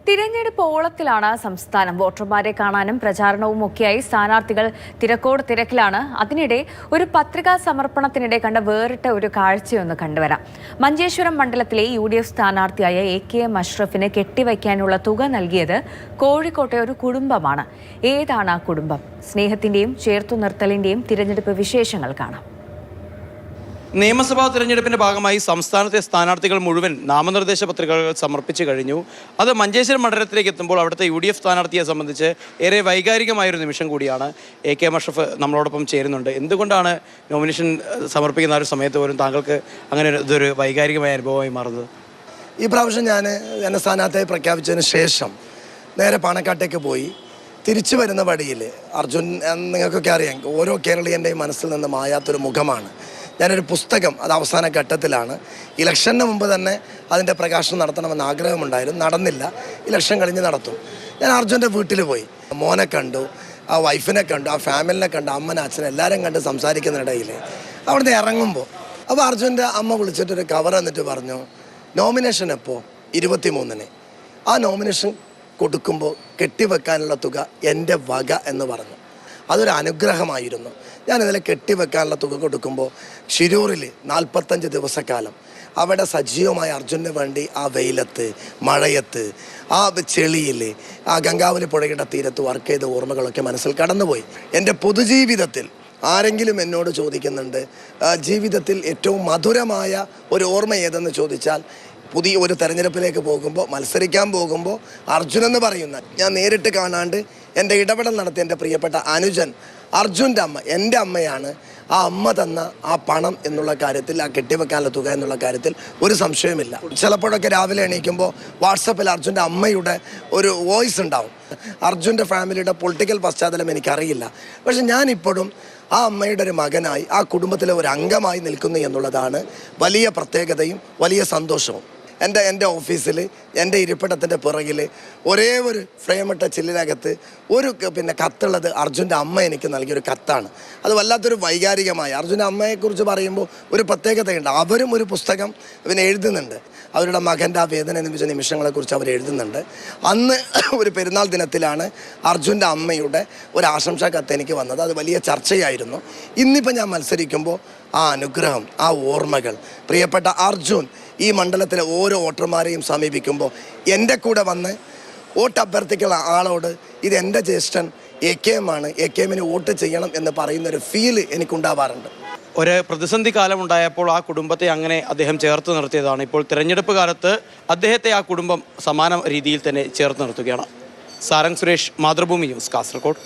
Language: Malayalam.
തിരഞ്ഞെടുപ്പ് ഓളത്തിലാണ് സംസ്ഥാനം. വോട്ടർമാരെ കാണാനും പ്രചാരണവും ഒക്കെയായി സ്ഥാനാർത്ഥികൾ തിരക്കോട് തിരക്കിലാണ്. അതിനിടെ ഒരു പത്രികാ സമർപ്പണത്തിനിടെ കണ്ട വേറിട്ട ഒരു കാഴ്ചയൊന്ന് കണ്ടുവരാം. മഞ്ചേശ്വരം മണ്ഡലത്തിലെ UDF സ്ഥാനാർത്ഥിയായ AKM അഷ്റഫിന് കെട്ടിവയ്ക്കാനുള്ള തുക നൽകിയത് കോഴിക്കോട്ടെ ഒരു കുടുംബമാണ്. ഏതാണ് ആ കുടുംബം? സ്നേഹത്തിന്റെയും ചേർത്തുനിർത്തലിന്റെയും തിരഞ്ഞെടുപ്പ് വിശേഷങ്ങൾ കാണാം. നിയമസഭാ തിരഞ്ഞെടുപ്പിന്റെ ഭാഗമായി സംസ്ഥാനത്തെ സ്ഥാനാർത്ഥികൾ മുഴുവൻ നാമനിർദ്ദേശ പത്രികകൾ സമർപ്പിച്ചു കഴിഞ്ഞു. അത് മഞ്ചേശ്വരം മണ്ഡലത്തിലേക്ക് എത്തുമ്പോൾ അവിടുത്തെ UDF സ്ഥാനാർത്ഥിയെ സംബന്ധിച്ച് ഏറെ വൈകാരികമായൊരു നിമിഷം കൂടിയാണ്. AKM അഷ്റഫ് നമ്മളോടൊപ്പം ചേരുന്നുണ്ട്. എന്തുകൊണ്ടാണ് നോമിനേഷൻ സമർപ്പിക്കുന്ന ഒരു സമയത്ത് പോലും താങ്കൾക്ക് അങ്ങനെ ഇതൊരു വൈകാരികമായ അനുഭവമായി മാറുന്നത്? ഈ പ്രാവശ്യം ഞാൻ എന്നെ സ്ഥാനാർത്ഥിയായി പ്രഖ്യാപിച്ചതിന് ശേഷം നേരെ പാണക്കാട്ടേക്ക് പോയി. തിരിച്ചു വരുന്ന വഴിയിൽ അർജുൻ നിങ്ങൾക്കൊക്കെ അറിയാം, ഓരോ കേരളീയൻ്റെയും മനസ്സിൽ നിന്ന് മായാത്തൊരു മുഖമാണ്. ഞാനൊരു പുസ്തകം, അത് അവസാന ഘട്ടത്തിലാണ്. ഇലക്ഷന് മുമ്പ് തന്നെ അതിൻ്റെ പ്രകാശനം നടത്തണമെന്ന് ആഗ്രഹമുണ്ടായിരുന്നു, നടന്നില്ല. ഇലക്ഷൻ കഴിഞ്ഞ് നടത്തും. ഞാൻ അർജുൻ്റെ വീട്ടിൽ പോയി, മോനെ കണ്ടു, ആ വൈഫിനെ കണ്ടു, ആ ഫാമിലിനെ കണ്ടു, അമ്മനെ അച്ഛനെ എല്ലാവരും കണ്ട് സംസാരിക്കുന്നിടയിൽ അവിടുന്ന് ഇറങ്ങുമ്പോൾ അപ്പോൾ അർജുൻ്റെ അമ്മ വിളിച്ചിട്ടൊരു കവർ എന്നിട്ട് പറഞ്ഞു, നോമിനേഷൻ എപ്പോൾ? 23-ന്. ആ നോമിനേഷൻ കൊടുക്കുമ്പോൾ കെട്ടിവെക്കാനുള്ള തുക എൻ്റെ വക എന്ന് പറഞ്ഞു. അതൊരു അനുഗ്രഹമായിരുന്നു. ഞാനിതിൽ കെട്ടിവെക്കാനുള്ള തുക കൊടുക്കുമ്പോൾ ഷിരൂരിൽ 45 ദിവസക്കാലം അവിടെ സജീവമായ അർജുനന് വേണ്ടി ആ വെയിലത്ത്, മഴയത്ത്, ആ ചെളിയിൽ, ആ ഗംഗാവലി പുഴയുടെ തീരത്ത് വർക്ക് ചെയ്ത ഓർമ്മകളൊക്കെ മനസ്സിൽ കടന്നുപോയി. എൻ്റെ പൊതുജീവിതത്തിൽ ആരെങ്കിലും എന്നോട് ചോദിക്കുന്നുണ്ട്, ജീവിതത്തിൽ ഏറ്റവും മധുരമായ ഒരു ഓർമ്മ ഏതെന്ന് ചോദിച്ചാൽ, പുതിയ ഒരു തെരഞ്ഞെടുപ്പിലേക്ക് പോകുമ്പോൾ, മത്സരിക്കാൻ പോകുമ്പോൾ അർജുൻ എന്ന് പറയുന്ന, ഞാൻ നേരിട്ട് കാണാണ്ട് എൻ്റെ ഇടപെടൽ നടത്തിയ എൻ്റെ പ്രിയപ്പെട്ട അനുജൻ അർജുൻ്റെ അമ്മ എൻ്റെ അമ്മയാണ്. ആ അമ്മ തന്ന ആ പണം എന്നുള്ള കാര്യത്തിൽ, ആ കെട്ടിവെക്കാനുള്ള തുക എന്നുള്ള കാര്യത്തിൽ ഒരു സംശയമില്ല. ചിലപ്പോഴൊക്കെ രാവിലെ എണീക്കുമ്പോൾ വാട്സപ്പിൽ അർജുൻ്റെ അമ്മയുടെ ഒരു വോയിസ് ഉണ്ടാവും. അർജുൻ്റെ ഫാമിലിയുടെ പൊളിറ്റിക്കൽ പശ്ചാത്തലം എനിക്കറിയില്ല, പക്ഷെ ഞാനിപ്പോഴും ആ അമ്മയുടെ ഒരു മകനായി, ആ കുടുംബത്തിലെ ഒരു അംഗമായി നിൽക്കുന്നു എന്നുള്ളതാണ് വലിയ പ്രത്യേകതയും വലിയ സന്തോഷവും. എൻ്റെ ഓഫീസിൽ എൻ്റെ ഇരിപ്പിടത്തിൻ്റെ പിറകിൽ ഒരേ ഒരു ഫ്രെയിമിട്ട ചില്ലിനകത്ത് ഒരു കത്തുള്ളത് അർജുൻ്റെ അമ്മ എനിക്ക് നൽകിയൊരു കത്താണ്. അത് വല്ലാത്തൊരു വൈകാരികമായി. അർജുൻ്റെ അമ്മയെക്കുറിച്ച് പറയുമ്പോൾ ഒരു പ്രത്യേകതയുണ്ട്. അവരും ഒരു പുസ്തകം എഴുതുന്നുണ്ട്. അവരുടെ മകൻ്റെ ആ വേദന അനുഭവിച്ച നിമിഷങ്ങളെക്കുറിച്ച് അവർ എഴുതുന്നുണ്ട്. അന്ന് ഒരു പെരുന്നാൾ ദിനത്തിലാണ് അർജുൻ്റെ അമ്മയുടെ ഒരു ആശംസാ കത്ത് എനിക്ക് വന്നത്. അത് വലിയ ചർച്ചയായിരുന്നു. ഇന്നിപ്പോൾ ഞാൻ മത്സരിക്കുമ്പോൾ ആ അനുഗ്രഹം, ആ ഓർമ്മകൾ, പ്രിയപ്പെട്ട അർജുൻ ഈ മണ്ഡലത്തിലെ ഓരോ വോട്ടർമാരെയും സമീപിക്കുമ്പോൾ എൻ്റെ കൂടെ വന്ന് വോട്ട് അഭ്യർത്ഥിക്കുന്ന ആളോട് ഇത് എൻ്റെ ജ്യേഷ്ഠൻ AKM ആണ്, AKMന് വോട്ട് ചെയ്യണം എന്ന് പറയുന്നൊരു ഫീല് എനിക്കുണ്ടാവാറുണ്ട്. ഒരു പ്രതിസന്ധി കാലം ഉണ്ടായപ്പോൾ ആ കുടുംബത്തെ അങ്ങനെ അദ്ദേഹം ചേർത്ത് നിർത്തിയതാണ്. ഇപ്പോൾ തിരഞ്ഞെടുപ്പ് കാലത്ത് അദ്ദേഹത്തെ ആ കുടുംബം സമാന രീതിയിൽ തന്നെ ചേർത്ത് നിർത്തുകയാണ്. സാരംഗ് സുരേഷ്, മാതൃഭൂമി ന്യൂസ്, കാസർഗോഡ്.